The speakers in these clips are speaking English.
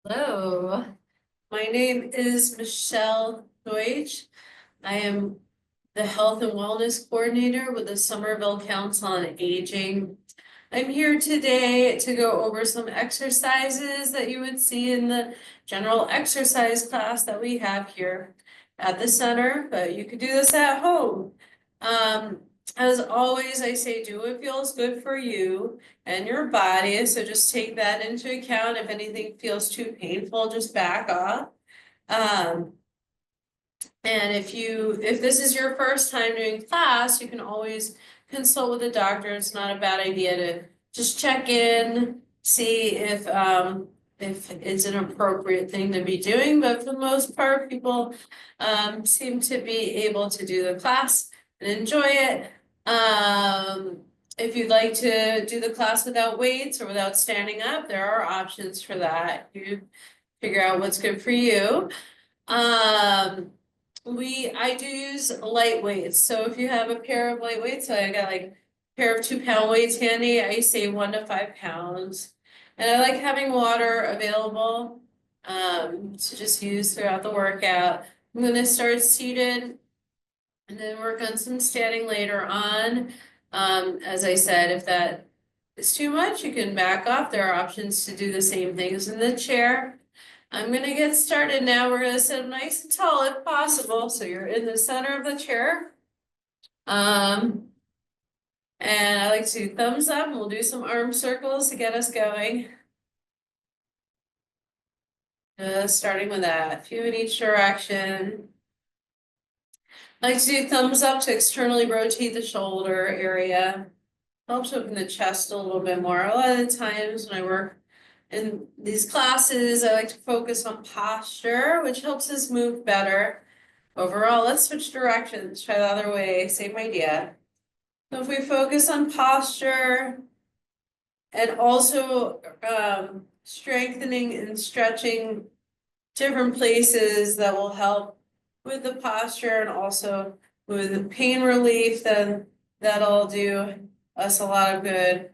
Hello, my name is Michelle Deutsch. I am the Health and Wellness Coordinator with the Somerville Council on Aging. I'm here today to go over some exercises that you would see in the general exercise class that we have here at the center, but you could do this at home. As always, I say do what feels good for you and your body, so just take that into account. If anything feels too painful, just back off. And if this is your first time doing class, you can always consult with a doctor. It's not a bad idea to just check in, see if it's an appropriate thing to be doing. But for the most part, people seem to be able to do the class and enjoy it. If you'd like to do the class without weights or without standing up, there are options for that. You figure out what's good for you. I do use light weights. So if you have a pair of light weights, so I got like a pair of 2-pound weights handy, I say 1 to 5 pounds. And I like having water available to just use throughout the workout. I'm gonna start seated and then work on some standing later on. As I said, if that is too much, you can back off. There are options to do the same things in the chair. I'm gonna get started now. We're gonna sit nice and tall if possible, so you're in the center of the chair. And I like to thumbs up, and we'll do some arm circles to get us going. Starting with that, a few in each direction. I like to do thumbs up to externally rotate the shoulder area. Helps open the chest a little bit more. A lot of the times when I work in these classes, I like to focus on posture, which helps us move better. Overall, let's switch directions, try the other way, same idea. So if we focus on posture and also strengthening and stretching different places that will help with the posture and also with the pain relief, then that'll do us a lot of good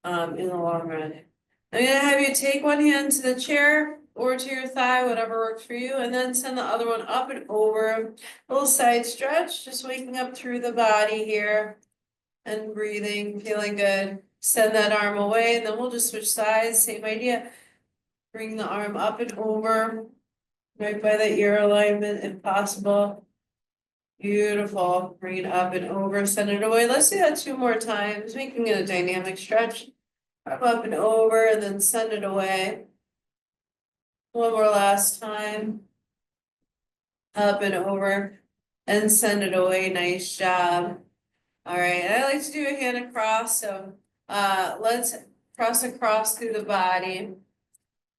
in the long run. I'm gonna have you take one hand to the chair or to your thigh, whatever works for you, and then send the other one up and over. A little side stretch, just waking up through the body here and breathing, feeling good. Send that arm away, and then we'll just switch sides, same idea. Bring the arm up and over, right by the ear alignment if possible. Beautiful. Bring it up and over, send it away. Let's do that 2 more times, making it a dynamic stretch. Up and over, and then send it away. One more last time. Up and over, and send it away. Nice job. All right, I like to do a hand across, so let's cross across through the body.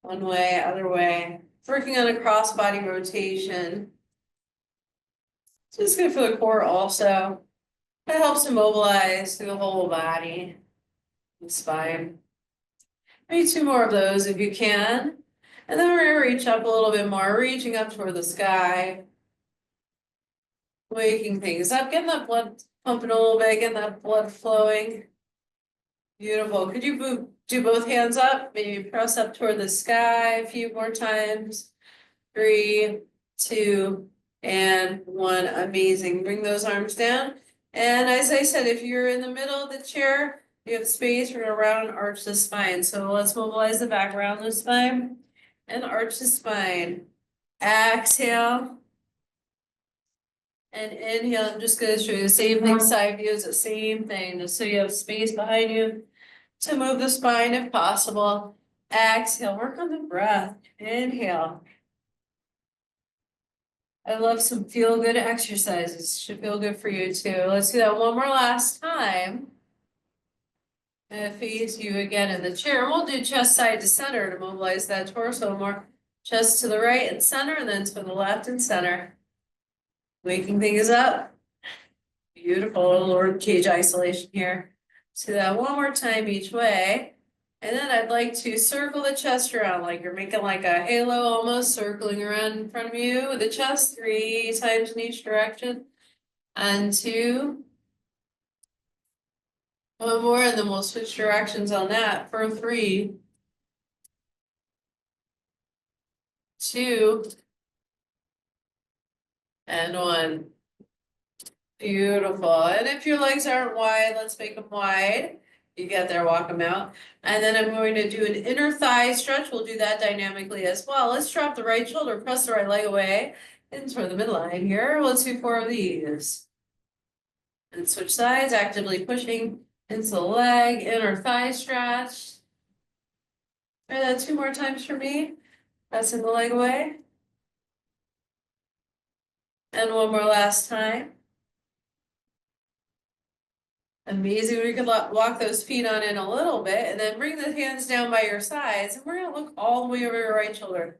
One way, other way. Working on a cross body rotation. So it's good for the core also. It helps to mobilize through the whole body and spine. Maybe 2 more of those if you can. And then we're gonna reach up a little bit more, reaching up toward the sky. Waking things up, getting that blood pumping a little bit, getting that blood flowing. Beautiful. Could you do both hands up? Maybe press up toward the sky a few more times. 3, 2, and 1. Amazing. Bring those arms down. And as I said, if you're in the middle of the chair, you have space, we're gonna round and arch the spine. So let's mobilize the back, round the spine, and arch the spine. Exhale. And inhale. I'm just gonna show you the same thing, side views, the same thing, just so you have space behind you to move the spine if possible. Exhale, work on the breath. Inhale. I love some feel-good exercises. Should feel good for you too. Let's do that one more last time. And face you again in the chair. We'll do chest side to center to mobilize that torso more. Chest to the right and center, and then to the left and center. Waking things up. Beautiful, little cage isolation here. So that one more time each way. And then I'd like to circle the chest around, like you're making like a halo almost, circling around in front of you with the chest 3 times in each direction. And 2. One more, and then we'll switch directions on that for 3. 2, and 1. Beautiful. And if your legs aren't wide, let's make them wide. You get there, walk them out. And then I'm going to do an inner thigh stretch. We'll do that dynamically as well. Let's drop the right shoulder, press the right leg away, and toward the midline here. Let's do 4 of these. And switch sides, actively pushing into the leg, inner thigh stretch. Try that 2 more times for me. Pressing the leg away. And 1 more last time. Amazing. We could walk those feet on in a little bit and then bring the hands down by your sides. And we're going to look all the way over your right shoulder.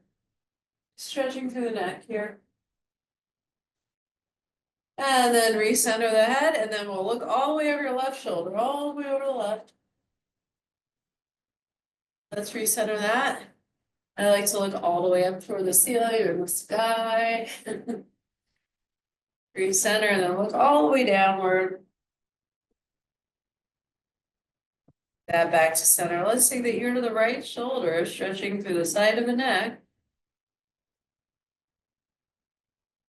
Stretching through the neck here. And then recenter the head. And then we'll look all the way over your left shoulder, all the way over the left. Let's recenter that. I like to look all the way up toward the ceiling or the sky. Recenter and then look all the way downward. That back to center. Let's take the ear to the right shoulder, stretching through the side of the neck.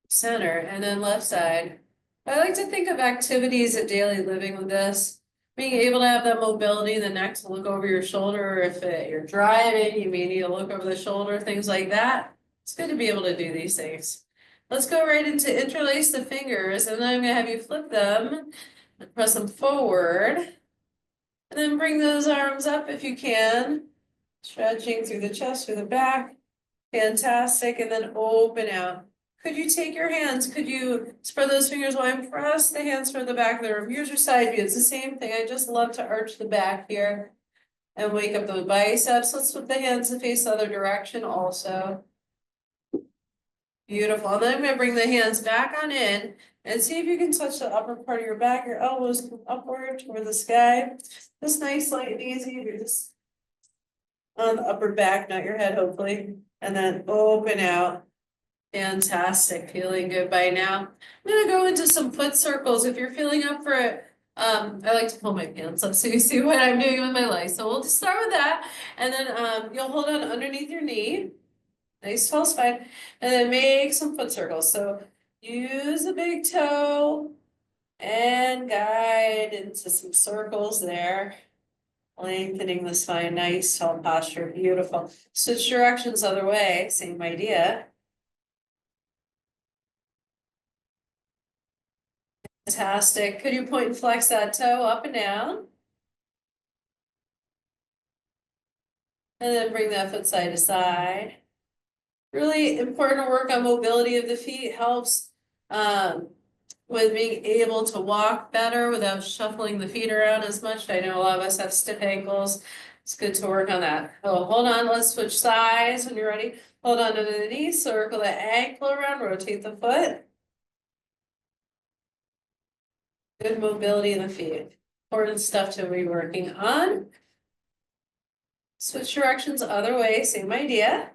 Center, and then left side. I like to think of activities of daily living with this. Being able to have that mobility in the neck to look over your shoulder, or if you're driving, you may need to look over the shoulder, things like that. It's good to be able to do these things. Let's go right into interlace the fingers, and then I'm gonna have you flip them and press them forward. And then bring those arms up if you can. Stretching through the chest, through the back. Fantastic, and then open out. Could you take your hands, could you spread those fingers wide and press the hands for the back of the room? Here's your side view, it's the same thing. I just love to arch the back here and wake up the biceps. Let's flip the hands to face the other direction also. Beautiful. And then I'm going to bring the hands back on in and see if you can touch the upper part of your back. Your elbows come upward toward the sky. Just nice, light, and easy. You're just on the upper back, not your head, hopefully. And then open out. Fantastic, feeling good by now. I'm gonna go into some foot circles. If you're feeling up for it, I like to pull my pants up so you see what I'm doing with my legs. So we'll just start with that, and then you'll hold on underneath your knee, nice tall spine, and then make some foot circles. So use the big toe and guide into some circles there. Lengthening the spine, nice tall posture, beautiful. Switch directions other way, same idea. Fantastic. Could you point and flex that toe up and down? And then bring that foot side to side. Really important to work on mobility of the feet. Helps with being able to walk better without shuffling the feet around as much. I know a lot of us have stiff ankles. It's good to work on that. Oh, hold on. Let's switch sides when you're ready. Hold on to the knee. Circle the ankle around. Rotate the foot. Good mobility in the feet. Important stuff to be working on. Switch directions other way, same idea.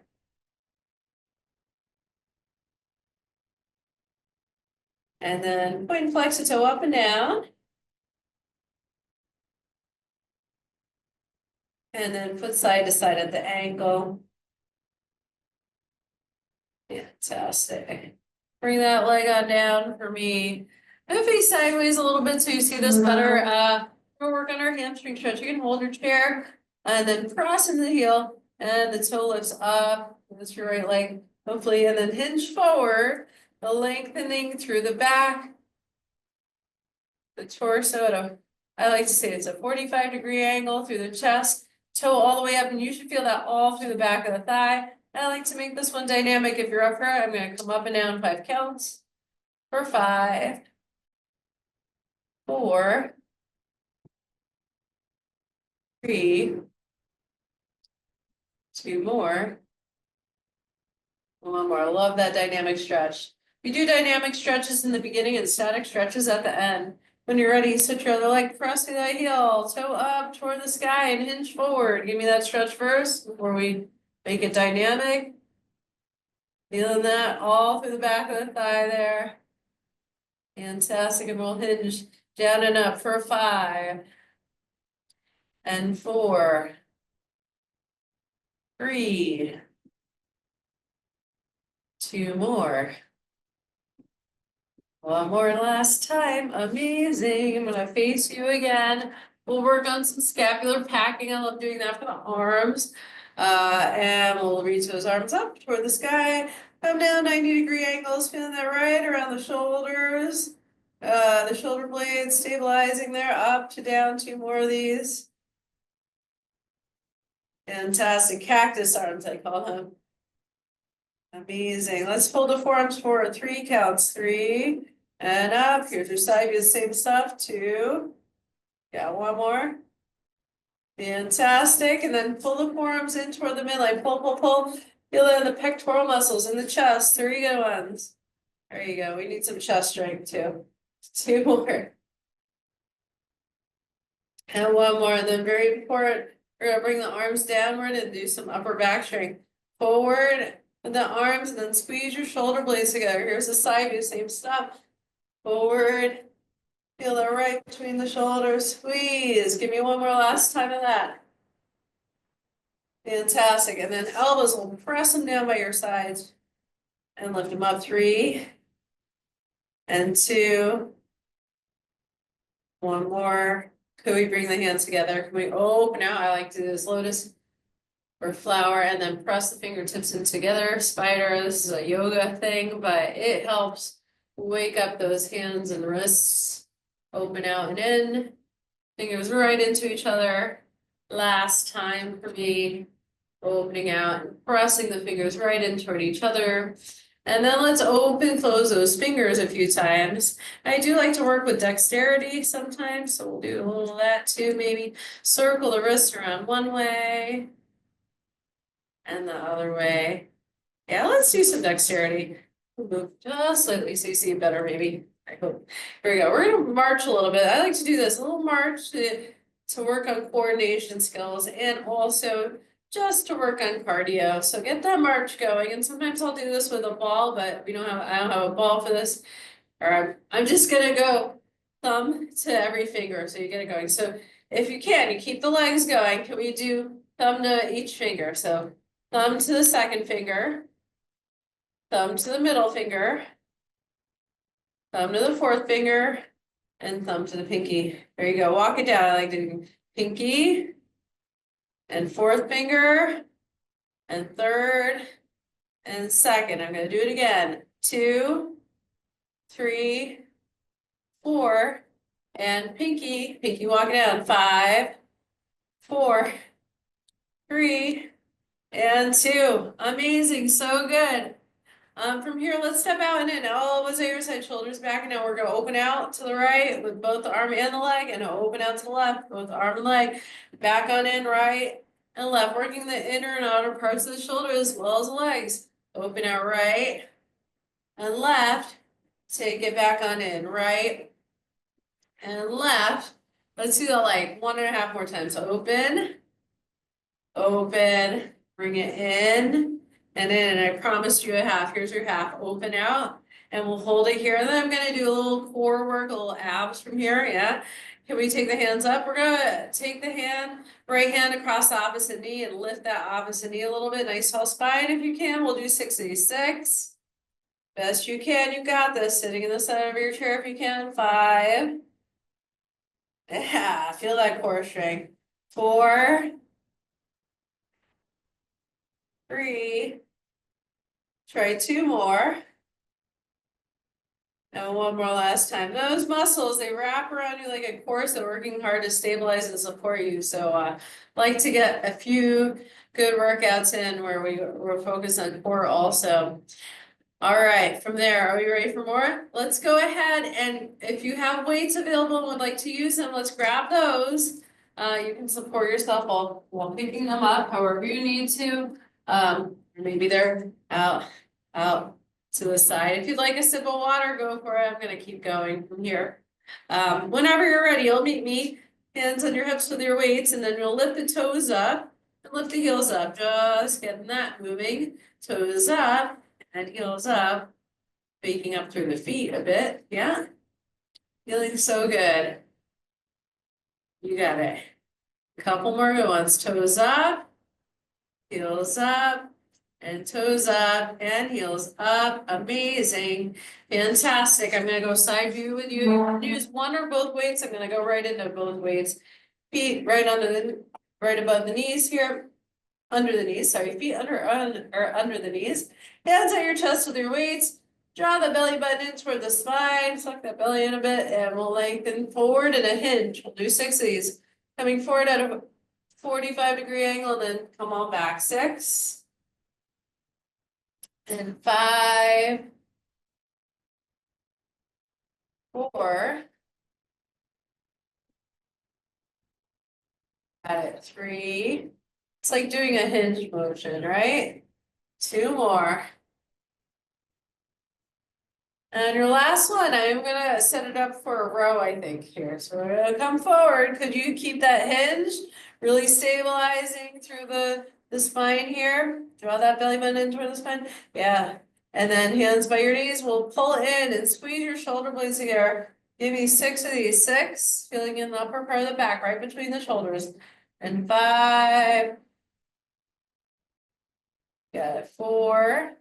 And then point and flex the toe up and down. And then foot side to side at the ankle. Fantastic. Bring that leg on down for me. I'm gonna face sideways a little bit so you see this better. We'll work on our hamstring stretch. You can hold your chair and then cross into the heel and the toe lifts up. That's your right leg, hopefully, and then hinge forward, the lengthening through the back, the torso. I like to say it's a 45-degree angle through the chest, toe all the way up, and you should feel that all through the back of the thigh. I like to make this one dynamic. If you're up for it, I'm going to come up and down 5 counts. For 5, 4, 3, 2 more, 1 more. I love that dynamic stretch. We do dynamic stretches in the beginning and static stretches at the end. When you're ready, switch your other leg, press through that heel, toe up toward the sky and hinge forward. Give me that stretch first before we make it dynamic. Feeling that all through the back of the thigh there. Fantastic, and we'll hinge down and up for 5, and 4, 3, 2 more. 1 more last time, amazing, I'm gonna face you again. We'll work on some scapular packing, I love doing that for the arms. And we'll reach those arms up toward the sky, come down 90-degree angles, feeling that right around the shoulders. The shoulder blades stabilizing there, up to down, 2 more of these. Fantastic, cactus arms I call them. Amazing, let's fold the forearms forward, 3 counts, 3. And up, here's your side view, same stuff, 2. Got 1 more. Fantastic, and then pull the forearms in toward the midline, pull, pull, pull. Feel it in the pectoral muscles, in the chest, 3 good ones. There you go, we need some chest strength too. 2 more. And 1 more, and then very important, we're gonna bring the arms downward and do some upper back strength. Forward with the arms, and then squeeze your shoulder blades together. Here's the side view, same stuff. Forward, feel that right between the shoulders, squeeze. Give me 1 more last time of that. Fantastic, and then elbows, will press them down by your sides and lift them up, 3 and 2. 1 more. Could we bring the hands together? Can we open out? I like to do this lotus or flower and then press the fingertips in together. Spider, this is a yoga thing, but it helps wake up those hands and wrists. Open out and in. Fingers right into each other. Last time for me. Opening out and pressing the fingers right in toward each other. And then let's open, close those fingers a few times. I do like to work with dexterity sometimes, so we'll do a little of that too. Maybe circle the wrist around one way and the other way. Yeah, let's do some dexterity. Move just slightly so you see it better, maybe. I hope. Here we go. We're gonna march a little bit. I like to do this, a little march to work on coordination skills and also just to work on cardio. So get that march going. And sometimes I'll do this with a ball, but I don't have a ball for this. Or I'm just gonna go thumb to every finger so you get it going. So if you can, you keep the legs going. Can we do thumb to each finger? So thumb to the second finger, thumb to the middle finger, thumb to the fourth finger, and thumb to the pinky. There you go. Walk it down. I like doing pinky and fourth finger and third and second. I'm going to do it again. 2, 3, 4, and pinky. Walk it down. 5, 4, 3, and 2. Amazing. So good. From here, let's step out and in. Elbows at your side, shoulders back, and now we're going to open out to the right with both the arm and the leg, and open out to the left, both the arm and leg. Back on in, right and left, working the inner and outer parts of the shoulder as well as the legs. Open out right and left. Take it back on in, right and left. Let's do that like 1.5 more times. So open, open, bring it in. And then I promised you a half. Here's your half. Open out, and we'll hold it here. And then I'm gonna do a little core work, a little abs from here. Yeah. Can we take the hands up? We're gonna take the right hand across the opposite knee and lift that opposite knee a little bit. Nice tall spine if you can. We'll do 66. Best you can. You got this. Sitting in the center of your chair if you can. 5. Yeah. Feel that core strength. 4. 3. Try 2 more. And 1 more last time. Those muscles, they wrap around you like a corset, working hard to stabilize and support you. So like to get a few good workouts in where we're focused on core also. All right, from there, are we ready for more? Let's go ahead, and if you have weights available and would like to use them, let's grab those. You can support yourself while picking them up however you need to. Maybe they're out to the side. If you'd like a sip of water, go for it. I'm gonna keep going from here. Whenever you're ready, you'll meet me. Hands on your hips with your weights, and then you'll lift the toes up and lift the heels up. Just getting that moving. Toes up and heels up. Baking up through the feet a bit. Yeah. Feeling so good. You got it. A couple more good ones. Toes up, heels up, And toes up and heels up. Amazing. Fantastic. I'm gonna go side view with you. Use one or both weights. I'm gonna go right into both weights. Feet right right above the knees here. Under the knees, sorry, feet under the knees. Hands at your chest with your weights. Draw the belly button in toward the spine. Suck that belly in a bit and we'll lengthen forward in a hinge. We'll do 6 of these. Coming forward at a 45-degree angle, and then come on back. 6. And 5. 4. Got it. 3. It's like doing a hinge motion, right? 2 more. And your last one, I'm gonna set it up for a row, I think, here. So we're gonna come forward. Could you keep that hinge really stabilizing through the spine here? Draw that belly button in toward the spine. Yeah. And then hands by your knees, we'll pull in and squeeze your shoulder blades together. Give me 6 of these. 6, feeling in the upper part of the back, right between the shoulders. And 5. Got it. 4.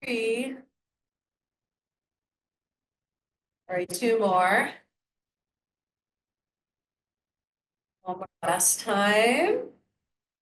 3. All right, 2 more. One more last time.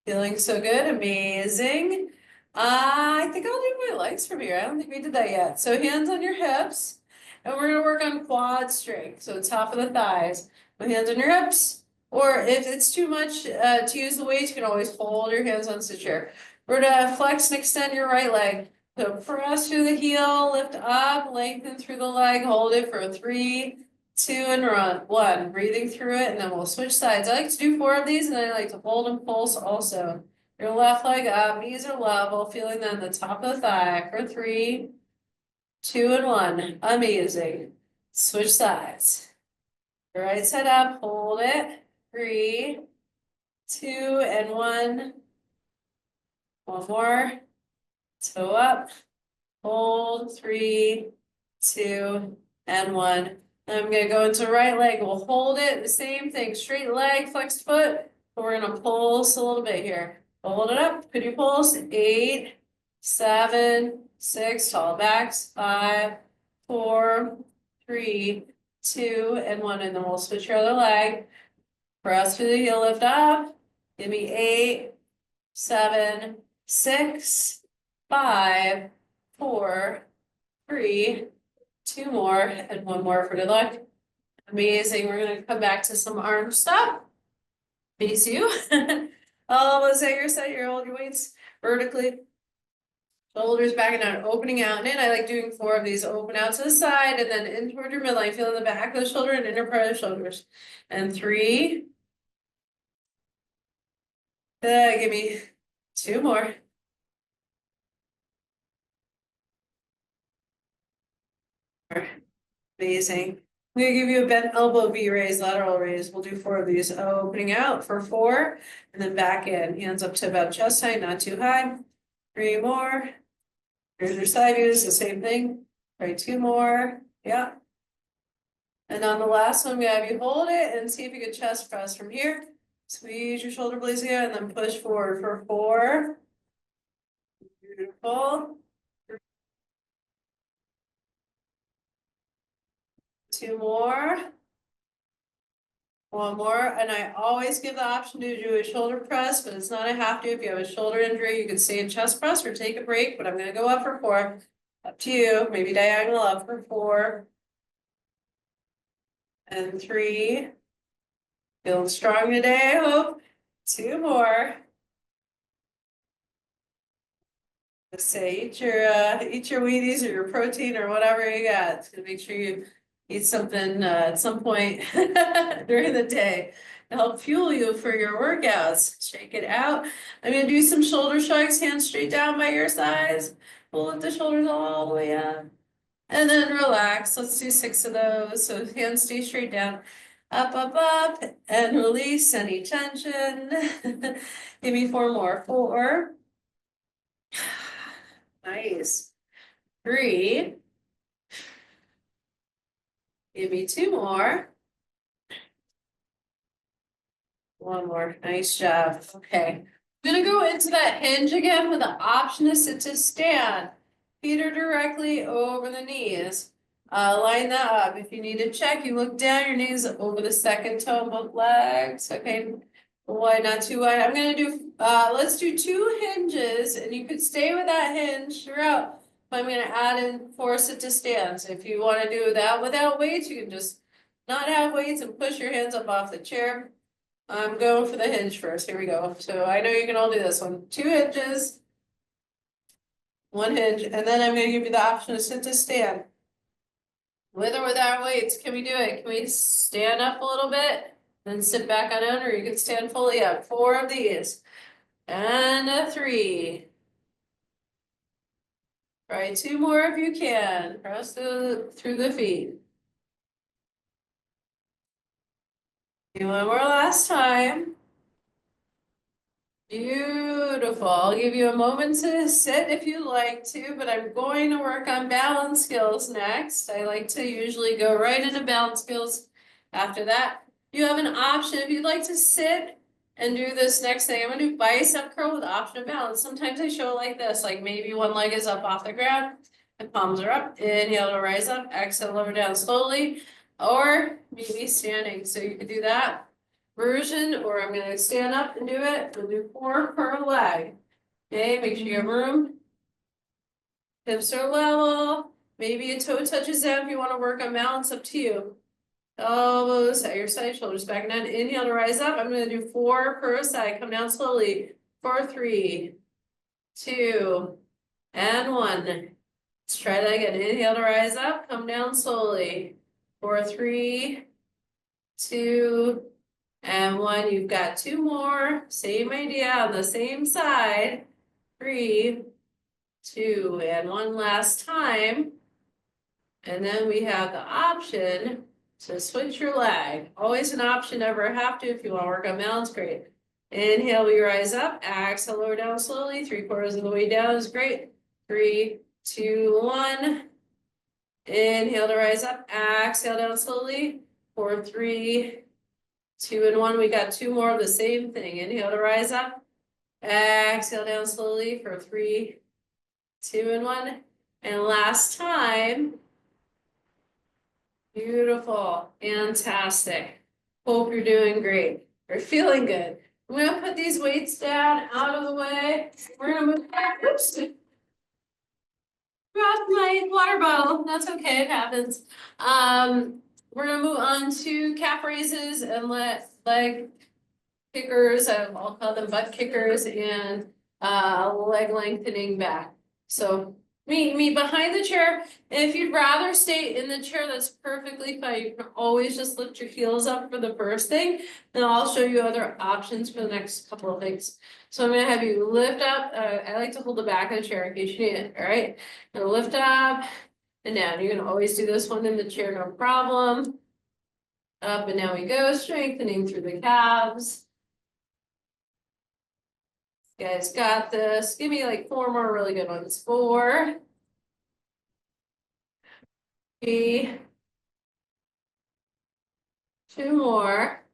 Feeling so good, amazing. I think I'll do my legs from here. I don't think we did that yet. So hands on your hips, and we're gonna work on quad strength. So top of the thighs, with hands on your hips. Or if it's too much to use the weights, you can always hold your hands on the chair. We're gonna flex and extend your right leg. So press through the heel, lift up, lengthen through the leg, hold it for 3, 2, and run. 1, breathing through it, and then we'll switch sides. I like to do 4 of these, and then I like to hold and pulse also. Your left leg up, knees are level, feeling then the top of the thigh for 3, 2, and 1. Amazing. Switch sides. Your right side up, hold it. 3, 2, and 1. One more. Toe up. Hold. 3, 2, and 1. I'm gonna go into right leg. We'll hold it. The same thing. Straight leg, flexed foot. But we're gonna pulse a little bit here. Hold it up. Could you pulse? 8, 7, 6. Tall backs. 5, 4, 3, 2, and 1. And then we'll switch your other leg. Press through the heel, lift up. Give me 8, 7, 6, 5, 4, 3, 2 more, and 1 more for good luck. Amazing. We're gonna come back to some arm stuff. Face you. Almost at your side. You're hold your weights vertically. Shoulders back and down, opening out and in. I like doing 4 of these. Open out to the side and then in toward your midline. Feel the back of the shoulder and inner part of the shoulders. And 3. Give me 2 more. Amazing. I'm gonna give you a bent elbow V raise, lateral raise. We'll do 4 of these. Opening out for 4, and then back in. Hands up to about chest height, not too high. 3 more. Here's your side views, the same thing. Right, 2 more. Yeah. And on the last one, we have you hold it and see if you can chest press from here. Squeeze your shoulder blades here and then push forward for 4. Beautiful. 2 more. 1 more, and I always give the option to do a shoulder press, but it's not a have to. If you have a shoulder injury, you can stay in chest press or take a break, but I'm gonna go up for 4. Up to you, maybe diagonal up for 4. And 3. Feeling strong today, I hope. 2 more. Just say eat your Wheaties or your protein or whatever you got. It's gonna make sure you eat something at some point during the day to help fuel you for your workouts. Shake it out. I'm gonna do some shoulder shrugs, hands straight down by your sides. We'll lift the shoulders all the way up. And then relax. Let's do 6 of those. So hands stay straight down. Up, up, up, and release any tension. Give me 4 more. 4. Nice. 3. Give me 2 more. One more, nice job, okay. I'm gonna go into that hinge again with the option to sit to stand. Feet are directly over the knees. Line that up. If you need to check, you look down, your knees over the second toe of both legs, okay? Wide, not too wide. I'm gonna do, let's do 2 hinges, and you could stay with that hinge throughout. But I'm gonna add in 4 sit to stands. If you wanna do that without weights, you can just not have weights and push your hands up off the chair. I'm going for the hinge first, here we go. So I know you can all do this one, 2 hinges. 1 hinge, and then I'm gonna give you the option to sit to stand. With or without weights, can we do it? Can we stand up a little bit? Then sit back on down, or you can stand fully up. 4 of these. And a 3. Try 2 more if you can. Press through the feet. Do 1 more last time. Beautiful. I'll give you a moment to sit if you like to, but I'm going to work on balance skills next. I like to usually go right into balance skills after that. You have an option if you'd like to sit and do this next thing. I'm gonna do bicep curl with option of balance. Sometimes I show it like this, like maybe one leg is up off the ground and palms are up. Inhale to rise up, exhale lower down slowly, or maybe standing. So you could do that version, or I'm gonna stand up and do it. We'll do 4 per leg. Okay, make sure you have room. Hips are level. Maybe a toe touches down if you want to work on balance, up to you. Elbows at your side, shoulders back and down. Inhale to rise up. I'm gonna do 4 per side. Come down slowly. 4, 3, 2, and 1. Let's try that again. Inhale to rise up. Come down slowly. 4, 3, 2, and 1. You've got 2 more. Same idea on the same side. 3, 2, and 1 last time. And then we have the option to switch your leg. Always an option, never have to. If you want to work on balance, great. Inhale, we rise up. Exhale, lower down slowly. 3/4 of the way down is great. 3, 2, 1. Inhale to rise up. Exhale down slowly. 4, 3, 2, and 1. We got 2 more of the same thing. Inhale to rise up. Exhale down slowly for 3, 2, and 1. And last time. Beautiful. Fantastic. Hope you're doing great. You're feeling good. I'm gonna put these weights down out of the way. We're gonna move back. Oops. Dropped my water bottle. That's okay, it happens. We're gonna move on to calf raises and leg kickers. I'll call them butt kickers, and leg lengthening back. So meet behind the chair. If you'd rather stay in the chair, that's perfectly fine. You can always just lift your heels up for the first thing, and I'll show you other options for the next couple of things. So I'm gonna have you lift up. I like to hold the back of the chair in case you need it. All right, gonna lift up and down. You're gonna always do this one in the chair, no problem. Up and down we go, strengthening through the calves. You guys got this. Give me like 4 more really good ones. 4, 3, 2 more,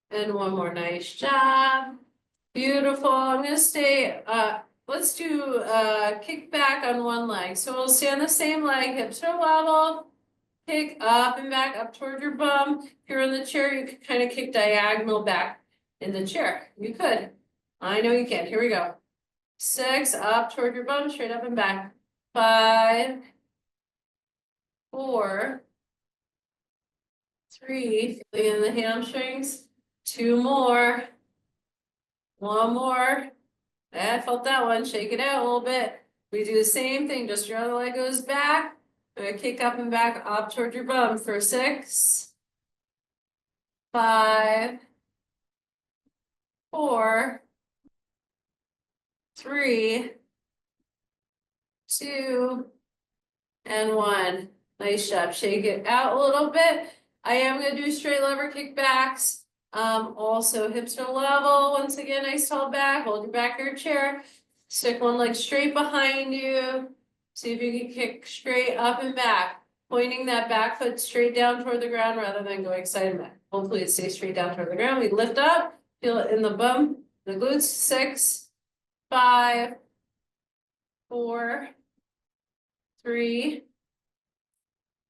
and 1 more. Nice job. Beautiful. I'm gonna stay. Let's do kick back on 1 leg. So we'll stay on the same leg, hips are level. Kick up and back, up toward your bum. If you're in the chair, you can kind of kick diagonal back in the chair. You could. I know you can. Here we go. 6, up toward your bum, straight up and back. 5, 4, 3, feeling in the hamstrings. 2 more. 1 more. I felt that one. Shake it out a little bit. We do the same thing, just your other leg goes back. I'm gonna kick up and back, up toward your bum for 6, 5, 4, 3, 2, and 1. Nice job. Shake it out a little bit. I am gonna do straight lever kickbacks. Also hips are level. Once again, nice tall back. Hold your back of your chair. Stick 1 leg straight behind you. See if you can kick straight up and back, pointing that back foot straight down toward the ground rather than going side and back. Hopefully it stays straight down toward the ground. We lift up, feel it in the bum, the glutes. 6, 5, 4, 3,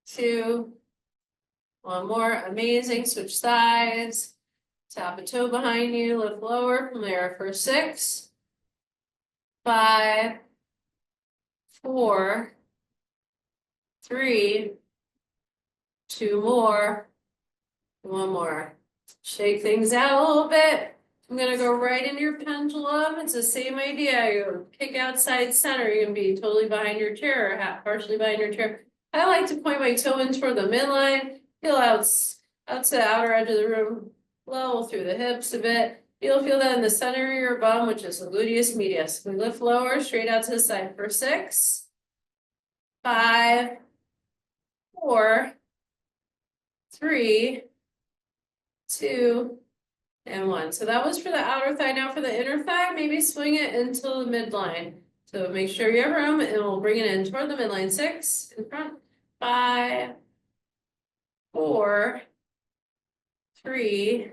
2, one more. Amazing. Switch sides. Tap a toe behind you, lift lower from there for 6, 5, 4, 3, 2 more, one more. Shake things out a little bit. I'm gonna go right into your pendulum. It's the same idea. You kick outside center. You can be totally behind your chair or partially behind your chair. I like to point my toe in toward the midline. Feel out to the outer edge of the room. Level through the hips a bit. You'll feel that in the center of your bum, which is the gluteus medius. We lift lower, straight out to the side for 6, 5, 4, 3, 2, and 1. So that was for the outer thigh. Now for the inner thigh, maybe swing it into the midline. So make sure you have room, and we'll bring it in toward the midline. 6 in front, 5, 4, 3,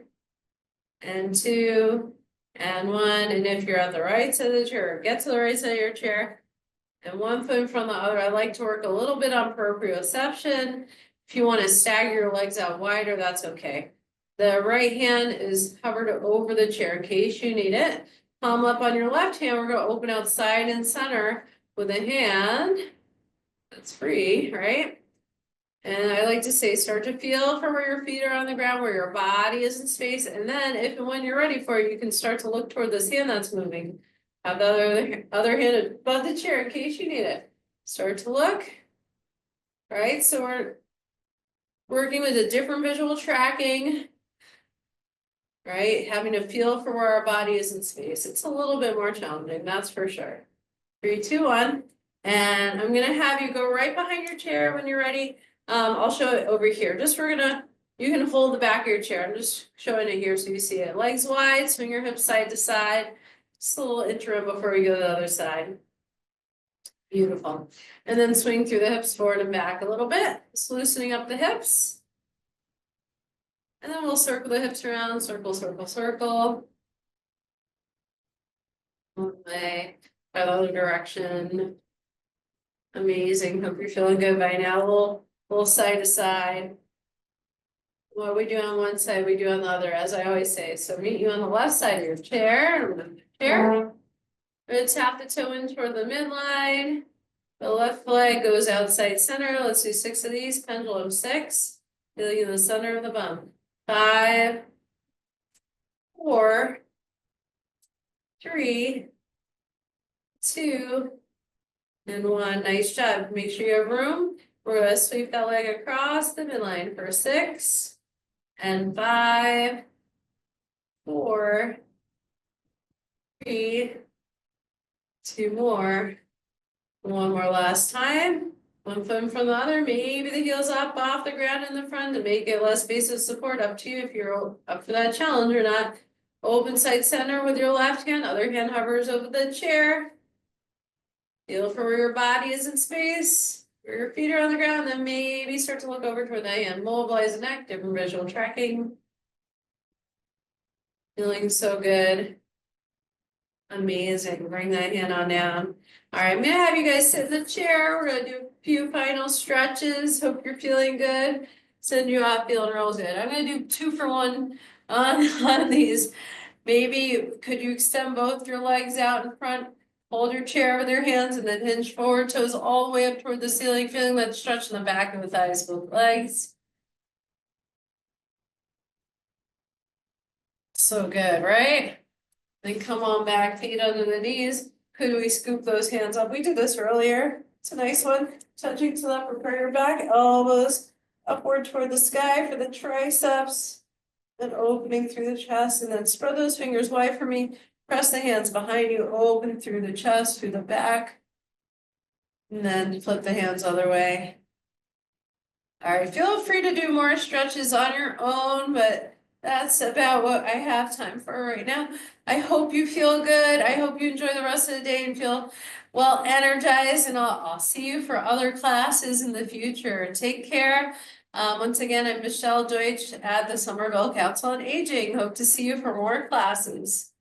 and 2, and 1. And if you're at the right side of the chair, get to the right side of your chair, and one foot in front of the other. I like to work a little bit on proprioception. If you want to stagger your legs out wider, that's okay. The right hand is covered over the chair in case you need it. Palm up on your left hand. We're going to open out side and center with a hand that's free, right? And I like to say, start to feel for where your feet are on the ground, where your body is in space. And then if and when you're ready for it, you can start to look toward this hand that's moving. Have the other hand above the chair in case you need it. Start to look, right? So we're working with a different visual tracking, right? Having a feel for where our body is in space. It's a little bit more challenging, that's for sure. 3, 2, 1. And I'm gonna have you go right behind your chair when you're ready. I'll show it over here. You can hold the back of your chair. I'm just showing it here so you see it. Legs wide, swing your hips side to side. Just a little interim before we go to the other side. Beautiful. And then swing through the hips forward and back a little bit. Just loosening up the hips. And then we'll circle the hips around, circle, circle, circle. One way, the other direction. Amazing. Hope you're feeling good by now. A little side to side. What we do on one side, we do on the other, as I always say. So meet you on the left side of your chair. We're gonna tap the toe in toward the midline. The left leg goes outside center. Let's do 6 of these. Pendulum 6. Feeling in the center of the bum. 5, 4, 3, 2, and 1. Nice job. Make sure you have room. We're going to sweep that leg across the midline for 6, and 5, 4, 3, 2 more. One more last time. One foot in front of the other. Maybe the heels up off the ground in the front to make it less base of support. Up to you if you're up for that challenge or not. Open side center with your left hand. Other hand hovers over the chair. Feel for where your body is in space. Where your feet are on the ground. Then maybe start to look over toward the hand. Mobilize the neck. Different visual tracking. Feeling so good. Amazing. Bring that hand on down. All right, I'm gonna have you guys sit in the chair. We're gonna do a few final stretches. Hope you're feeling good. Send you off feeling real good. I'm gonna do 2 for 1 on these. Maybe could you extend both your legs out in front, hold your chair with your hands, and then hinge forward, toes all the way up toward the ceiling, feeling that stretch in the back of the thighs, both legs. So good, right? Then come on back, feet under the knees. Could we scoop those hands up? We did this earlier. It's a nice one. Touching to the upper part of your back, elbows upward toward the sky for the triceps. Then opening through the chest, and then spread those fingers wide for me. Press the hands behind you, open through the chest, through the back. And then flip the hands other way. All right, feel free to do more stretches on your own, but that's about what I have time for right now. I hope you feel good. I hope you enjoy the rest of the day and feel well energized, and I'll see you for other classes in the future. Take care. Once again, I'm Michelle Deutsch at the Somerville Council on Aging. Hope to see you for more classes.